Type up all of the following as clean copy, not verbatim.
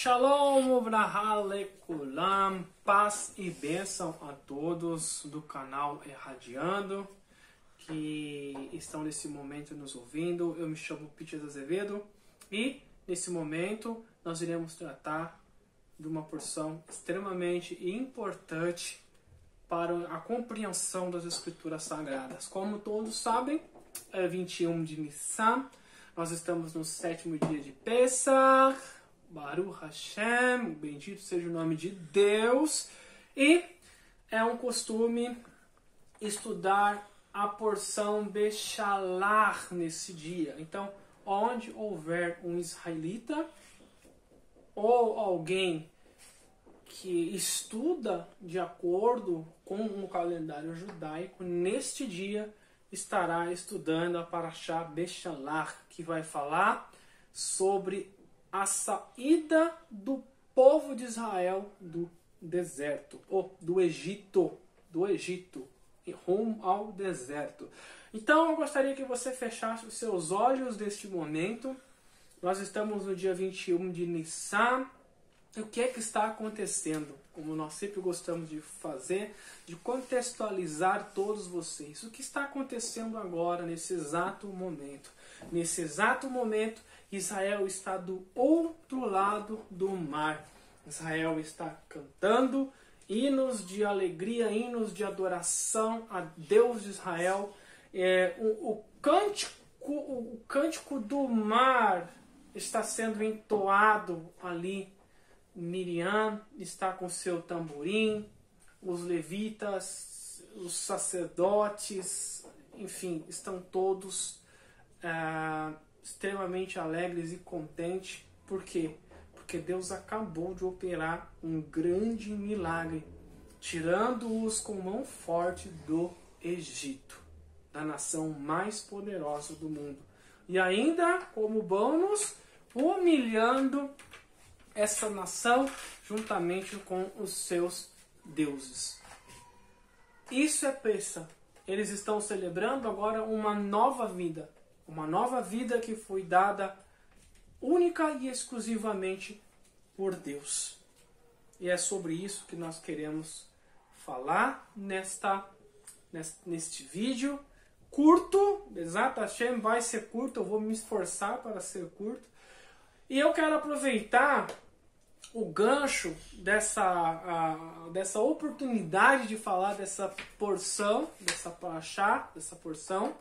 Shalom, Ubraha Lekulam, paz e bênção a todos do canal Erradiando, que estão nesse momento nos ouvindo. Eu me chamo Pitches Azevedo e nesse momento nós iremos tratar de uma porção extremamente importante para a compreensão das Escrituras Sagradas. Como todos sabem, é 21 de Nissan, nós estamos no 7º dia de Pesach, Baruch Hashem, bendito seja o nome de Deus, e é um costume estudar a porção Beshalach nesse dia. Então, onde houver um israelita ou alguém que estuda de acordo com o calendário judaico, neste dia estará estudando a Parashá Beshalach, que vai falar sobre a saída do povo de Israel do deserto, ou do Egito, rumo ao deserto. Então eu gostaria que você fechasse os seus olhos neste momento. Nós estamos no dia 21 de Nissan. E o que é que está acontecendo? Como nós sempre gostamos de fazer, de contextualizar todos vocês. O que está acontecendo agora, nesse exato momento? Nesse exato momento, Israel está do outro lado do mar. Israel está cantando hinos de alegria, hinos de adoração a Deus de Israel. O cântico do mar está sendo entoado ali. Miriam está com seu tamborim, os levitas, os sacerdotes, enfim, estão todos extremamente alegres e contentes. Por quê? Porque Deus acabou de operar um grande milagre, tirando-os com mão forte do Egito, da nação mais poderosa do mundo. E ainda, como bônus, humilhando essa nação juntamente com os seus deuses. Isso é Pesach. Eles estão celebrando agora uma nova vida que foi dada única e exclusivamente por Deus. E é sobre isso que nós queremos falar neste vídeo curto. Bezat Hashem vai ser curto, eu vou me esforçar para ser curto. E eu quero aproveitar o gancho dessa oportunidade de falar dessa porção, dessa parashá, dessa porção,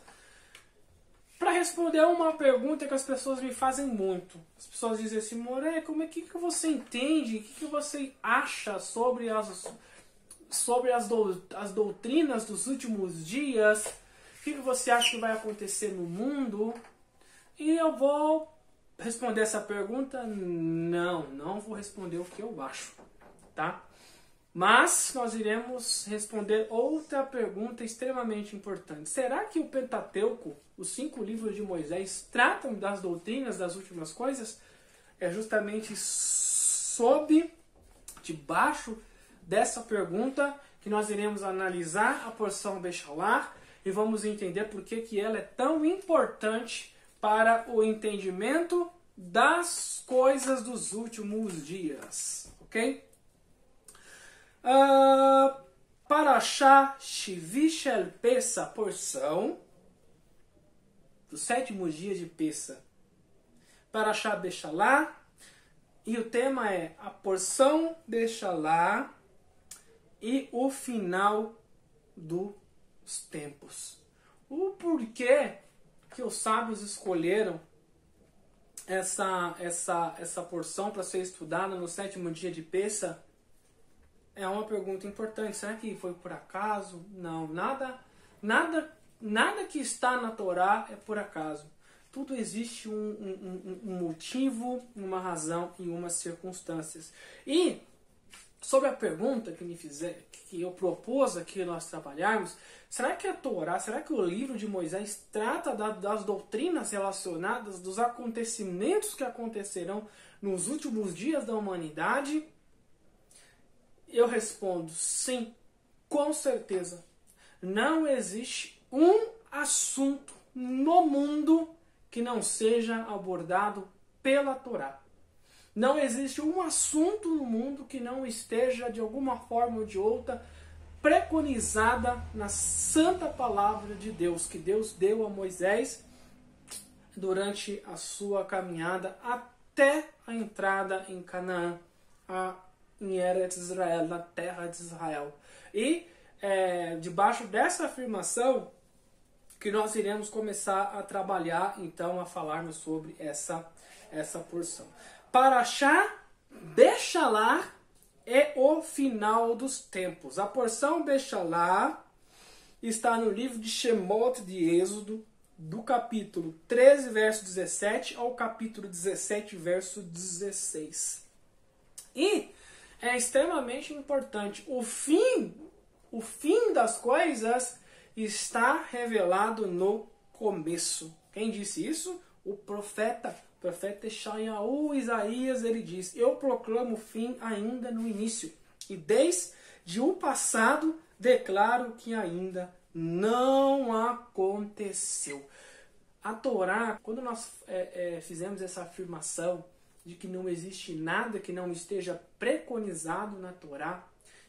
para responder a uma pergunta que as pessoas me fazem muito. As pessoas dizem assim: Moré, como é que você entende, o que você acha sobre as doutrinas dos últimos dias, o que você acha que vai acontecer no mundo? E eu vou responder essa pergunta? Não vou responder o que eu acho, tá? Mas nós iremos responder outra pergunta extremamente importante. Será que o Pentateuco, os 5 livros de Moisés, tratam das doutrinas das últimas coisas? É justamente debaixo dessa pergunta que nós iremos analisar a porção Beshalach e vamos entender por que ela é tão importante para o entendimento das coisas dos últimos dias, ok? Parashá Shivishel Pesach, porção dos 7º dia de Pesach. Parashá Beshalach, e o tema é a porção Beshalach e o final dos tempos. O porquê que os sábios escolheram essa porção para ser estudada no 7º dia de Pesach é uma pergunta importante. Será que foi por acaso? Não, nada que está na Torá é por acaso. Tudo existe um motivo, uma razão e umas circunstâncias. E sobre a pergunta que eu propus aqui nós trabalharmos, será que a Torá, será que o livro de Moisés trata das doutrinas relacionadas, dos acontecimentos que acontecerão nos últimos dias da humanidade? Eu respondo sim, com certeza. Não existe um assunto no mundo que não seja abordado pela Torá. Não existe um assunto no mundo que não esteja, de alguma forma ou de outra, preconizada na santa palavra de Deus, que Deus deu a Moisés durante a sua caminhada até a entrada em Canaã, em Eretz Israel, na terra de Israel. E debaixo dessa afirmação que nós iremos começar a trabalhar, então, a falarmos sobre essa porção. Parashá Bechalá é o final dos tempos. A porção Bechalá está no livro de Shemot de Êxodo, do capítulo 13, verso 17, ao capítulo 17, verso 16. E é extremamente importante. O fim das coisas está revelado no começo. Quem disse isso? O profeta Eshayahu, Isaías, ele diz: eu proclamo o fim ainda no início, e desde o passado declaro que ainda não aconteceu. A Torá, quando nós fizemos essa afirmação de que não existe nada que não esteja preconizado na Torá,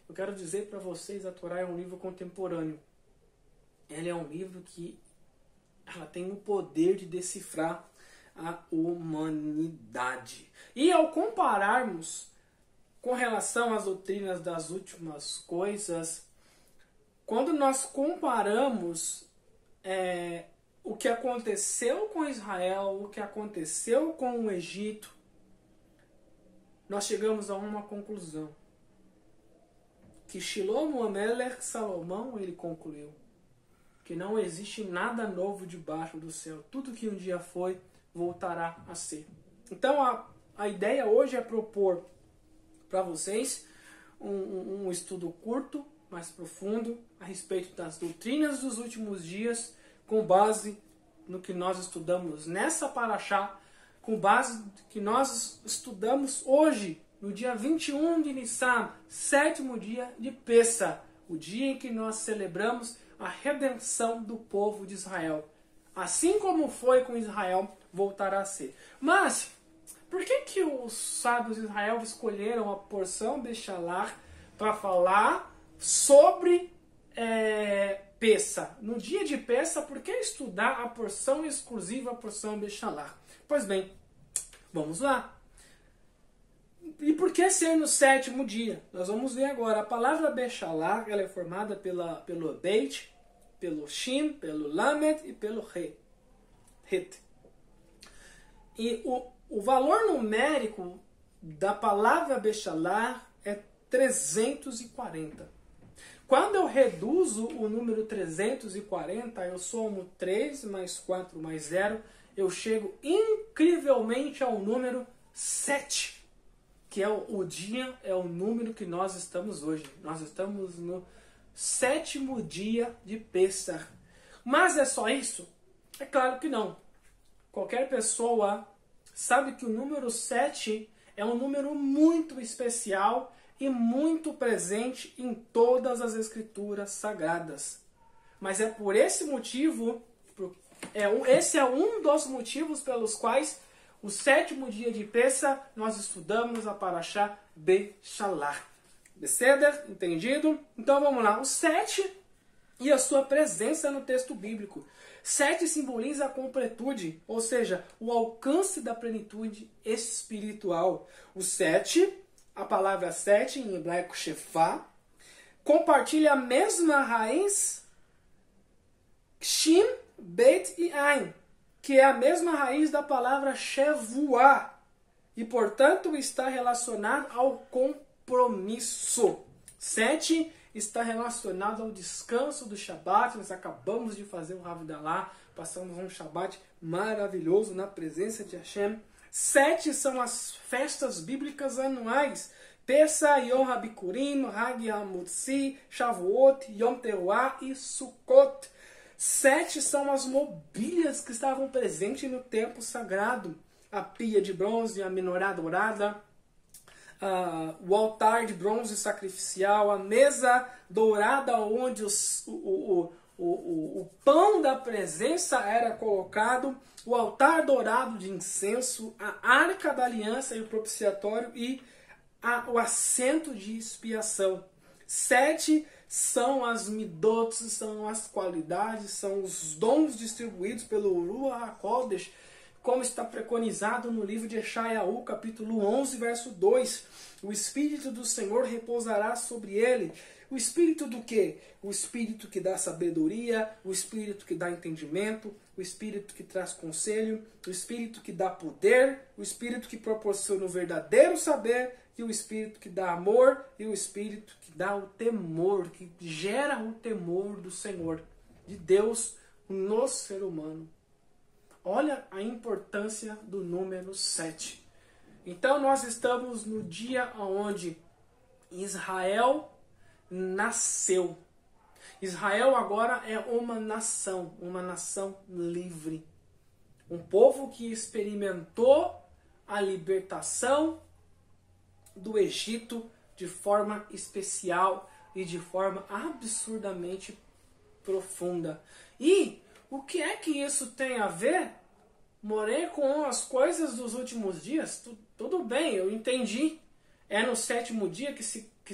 eu quero dizer para vocês, a Torá é um livro contemporâneo. Ela é um livro que ela tem o poder de decifrar a humanidade. E ao compararmos com relação às doutrinas das últimas coisas, quando nós comparamos o que aconteceu com Israel, o que aconteceu com o Egito, nós chegamos a uma conclusão. Que Shlomo Amelech, Salomão, ele concluiu que não existe nada novo debaixo do céu. Tudo que um dia foi, voltará a ser. Então a ideia hoje é propor para vocês um estudo curto, mais profundo, a respeito das doutrinas dos últimos dias, com base no que nós estudamos nessa paraxá, com base no que nós estudamos hoje, no dia 21 de Nissan, 7º dia de Pessa, o dia em que nós celebramos a redenção do povo de Israel. Assim como foi com Israel, voltará a ser. Mas, por que os sábios de Israel escolheram a porção Bechalá para falar sobre Pessa? No dia de Pessa, por que estudar a porção exclusiva, a porção Bechalá? Pois bem, vamos lá. E por que ser no 7º dia? Nós vamos ver agora. A palavra Bechalá, ela é formada pelo Beit, pelo Shin, pelo Lamed e pelo Het. E o valor numérico da palavra Bechalá é 340. Quando eu reduzo o número 340, eu somo 3 mais 4 mais 0, eu chego incrivelmente ao número 7. Que é o dia, é o número que nós estamos hoje. Nós estamos no 7º dia de Pessah. Mas é só isso? É claro que não. Qualquer pessoa sabe que o número 7 é um número muito especial e muito presente em todas as escrituras sagradas. Mas é por esse motivo, esse é um dos motivos pelos quais o 7º dia de Pessah, nós estudamos a Parashá Bechalá. Beceder? Entendido? Então vamos lá. O 7 e a sua presença no texto bíblico. 7 simboliza a completude, ou seja, o alcance da plenitude espiritual. O 7, a palavra 7 em hebraico Shefá, compartilha a mesma raiz Shin, Bet e Ain, que é a mesma raiz da palavra Shevuah, e portanto está relacionado ao compromisso. 7 está relacionado ao descanso do Shabat. Nós acabamos de fazer o Havdalah, passamos um Shabat maravilhoso na presença de Hashem. 7 são as festas bíblicas anuais: Pessah, Yom HaBikurim, Hag HaMotzi, Shavuot, Yom Teruah e Sukkot. 7 são as mobílias que estavam presentes no templo sagrado: a pia de bronze, a menorá dourada, o altar de bronze sacrificial, a mesa dourada onde o pão da presença era colocado, o altar dourado de incenso, a arca da aliança e o propiciatório e o assento de expiação. 7 são as midot, são as qualidades, são os dons distribuídos pelo Ruach HaKodesh, como está preconizado no livro de Eshayahu, capítulo 11, verso 2. O Espírito do Senhor repousará sobre ele. O Espírito do quê? O Espírito que dá sabedoria, o Espírito que dá entendimento, o Espírito que traz conselho, o Espírito que dá poder, o Espírito que proporciona o verdadeiro saber, e o Espírito que dá amor, e o Espírito que dá o temor, que gera o temor do Senhor, de Deus no ser humano. Olha a importância do número 7. Então nós estamos no dia onde Israel nasceu. Israel agora é uma nação livre. Um povo que experimentou a libertação do Egito de forma especial e de forma absurdamente profunda. E o que é que isso tem a ver, Morei, com as coisas dos últimos dias? Tudo bem, eu entendi. É no 7º dia que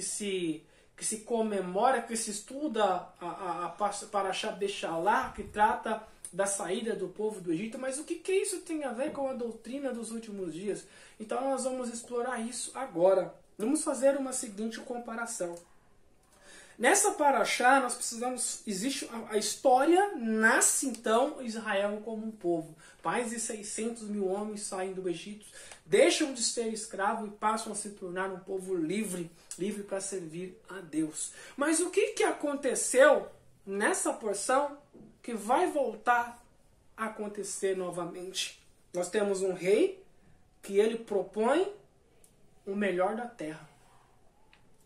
se comemora, que se estuda a Parashá Beshalach, que trata da saída do povo do Egito. Mas o que isso tem a ver com a doutrina dos últimos dias? Então nós vamos explorar isso agora. Vamos fazer uma seguinte comparação. Nessa Parashá nós precisamos, existe a história, nasce então Israel como um povo. Mais de 600 mil homens saem do Egito, deixam de ser escravos e passam a se tornar um povo livre para servir a Deus. Mas o que aconteceu nessa porção que vai voltar a acontecer novamente? Nós temos um rei que ele propõe o melhor da terra.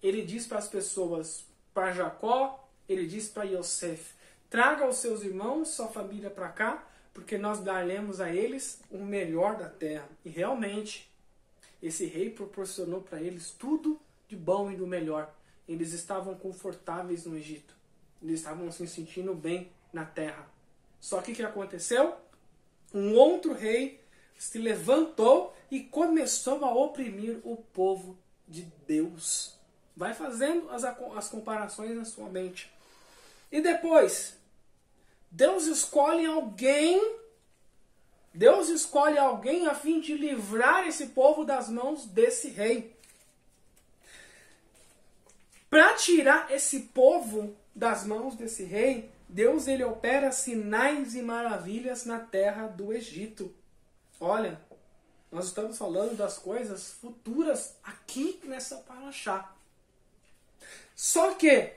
Ele diz para as pessoas, para Jacó, ele diz para Yosef: traga os seus irmãos, sua família para cá, porque nós daremos a eles o melhor da terra. E realmente, esse rei proporcionou para eles tudo de bom e do melhor. Eles estavam confortáveis no Egito. Eles estavam se sentindo bem na terra. Só que o que aconteceu? Um outro rei se levantou e começou a oprimir o povo de Deus. Vai fazendo as comparações na sua mente. E depois, Deus escolhe alguém a fim de livrar esse povo das mãos desse rei. Para tirar esse povo das mãos desse rei, Deus ele opera sinais e maravilhas na terra do Egito. Olha, nós estamos falando das coisas futuras aqui nessa Parashá. Só que,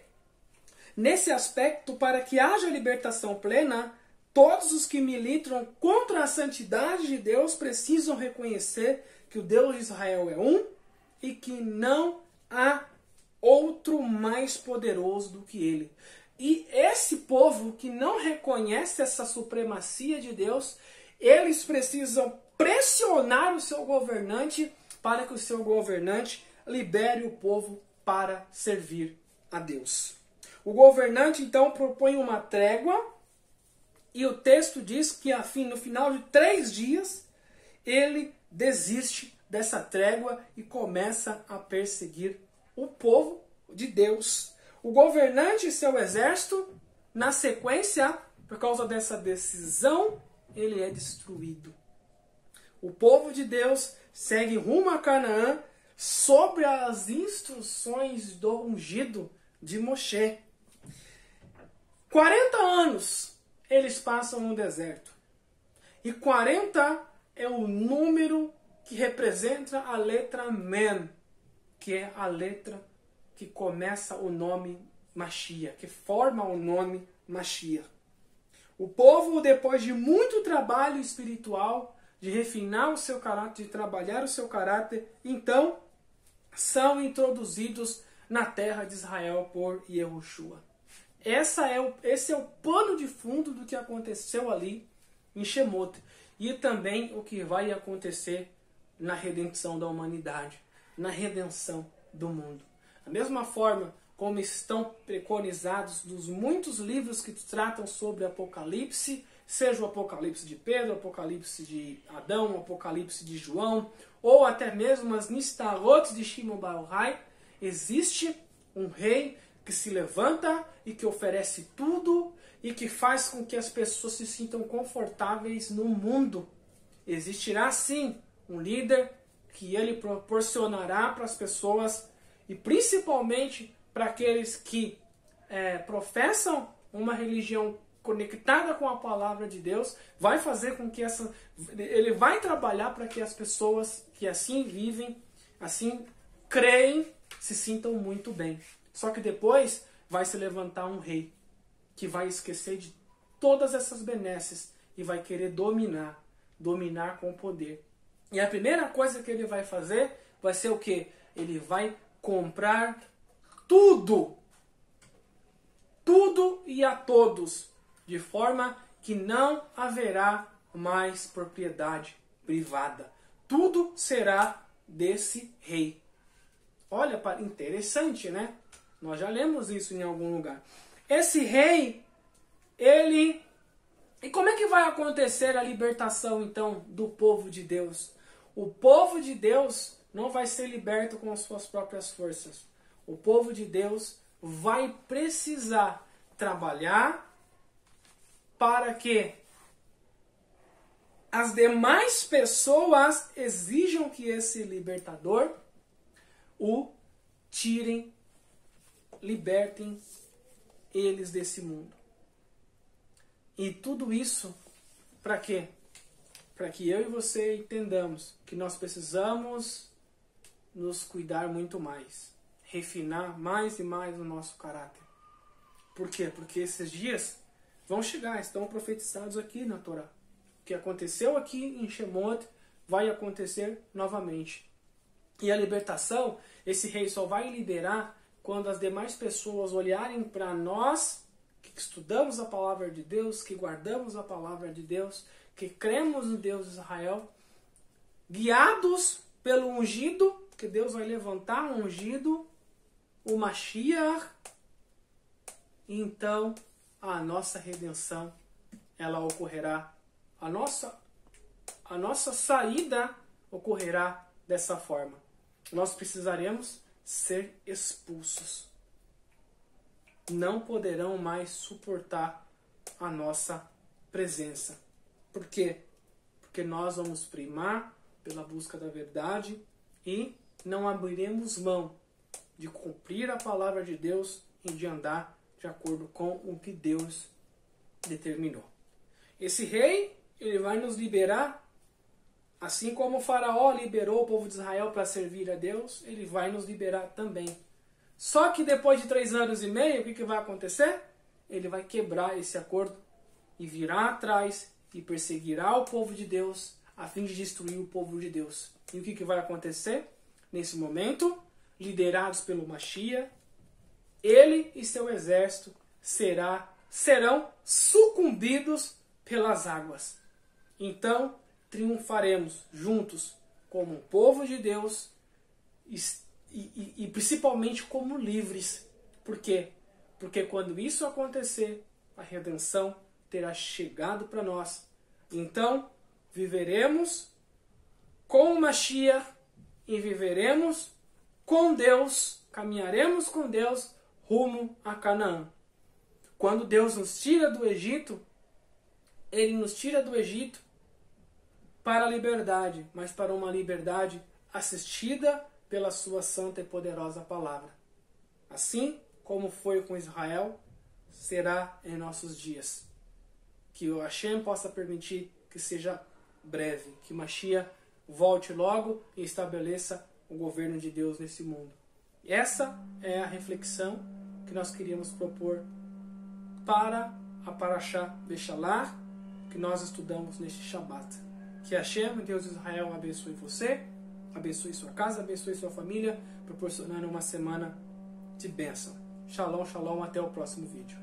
nesse aspecto, para que haja libertação plena, todos os que militam contra a santidade de Deus precisam reconhecer que o Deus de Israel é um e que não há outro mais poderoso do que ele. E esse povo que não reconhece essa supremacia de Deus, eles precisam pressionar o seu governante para que o seu governante libere o povo para servir a Deus. O governante então propõe uma trégua e o texto diz que no final de 3 dias ele desiste dessa trégua e começa a perseguir o povo de Deus. O governante e seu exército, na sequência, por causa dessa decisão, ele é destruído. O povo de Deus segue rumo a Canaã sobre as instruções do ungido de Moshe. 40 anos eles passam no deserto. E 40 é o número que representa a letra Men, que é a letra que começa o nome Mashiach, que forma o nome Mashiach. O povo, depois de muito trabalho espiritual, de refinar o seu caráter, de trabalhar o seu caráter, então são introduzidos na terra de Israel por Yehoshua. Esse é o pano de fundo do que aconteceu ali em Shemot. E também o que vai acontecer na redenção da humanidade, na redenção do mundo. Da mesma forma como estão preconizados nos muitos livros que tratam sobre Apocalipse, seja o Apocalipse de Pedro, o Apocalipse de Adão, o Apocalipse de João, ou até mesmo as Nistarot de Shimon Bar Yochai, existe um rei que se levanta e que oferece tudo e que faz com que as pessoas se sintam confortáveis no mundo. Existirá sim um líder que ele proporcionará para as pessoas, e principalmente para aqueles que professam uma religião conectada com a palavra de Deus, vai fazer com que ele vai trabalhar para que as pessoas que assim vivem, assim creem, se sintam muito bem. Só que depois vai se levantar um rei que vai esquecer de todas essas benesses e vai querer dominar com poder. E a primeira coisa que ele vai fazer vai ser o quê? Ele vai comprar tudo. Tudo e a todos. De forma que não haverá mais propriedade privada. Tudo será desse rei. Olha, interessante, né? Nós já lemos isso em algum lugar. Esse rei, ele... E como é que vai acontecer a libertação, então, do povo de Deus? O povo de Deus não vai ser liberto com as suas próprias forças. O povo de Deus vai precisar trabalhar para que as demais pessoas exijam que esse libertador o tirem, libertem eles desse mundo. E tudo isso para quê? Para que eu e você entendamos que nós precisamos nos cuidar muito mais, refinar mais e mais o nosso caráter. Por quê? Porque esses dias vão chegar, estão profetizados aqui na Torá. O que aconteceu aqui em Shemot vai acontecer novamente. E a libertação, esse rei só vai liberar quando as demais pessoas olharem para nós, que estudamos a palavra de Deus, que guardamos a palavra de Deus, que cremos no Deus de Israel, guiados pelo ungido, que Deus vai levantar um ungido, o Mashiach, e então a nossa redenção, ela ocorrerá, a nossa saída ocorrerá dessa forma. Nós precisaremos ser expulsos. Não poderão mais suportar a nossa presença. Por quê? Porque nós vamos primar pela busca da verdade e não abriremos mão de cumprir a palavra de Deus e de andar de acordo com o que Deus determinou. Esse rei, ele vai nos liberar, assim como o faraó liberou o povo de Israel para servir a Deus, ele vai nos liberar também. Só que depois de 3 anos e meio, o que vai acontecer? Ele vai quebrar esse acordo e virá atrás e perseguirá o povo de Deus a fim de destruir o povo de Deus. E o que vai acontecer? Nesse momento, liderados pelo Mashiach, ele e seu exército serão sucumbidos pelas águas. Então, triunfaremos juntos como um povo de Deus e principalmente como livres. Por quê? Porque quando isso acontecer, a redenção terá chegado para nós. Então, viveremos com o Mashiach e viveremos com Deus, caminharemos com Deus rumo a Canaã. Quando Deus nos tira do Egito, Ele nos tira do Egito para a liberdade, mas para uma liberdade assistida pela sua santa e poderosa palavra. Assim como foi com Israel, será em nossos dias. Que o Hashem possa permitir que seja breve, que Mashiach volte logo e estabeleça o governo de Deus nesse mundo. Essa é a reflexão que nós queríamos propor para a Parashá Beshalach, que nós estudamos neste Shabbat. Que Hashem, Deus de Israel, abençoe você, abençoe sua casa, abençoe sua família, proporcionando uma semana de bênção. Shalom, shalom, até o próximo vídeo.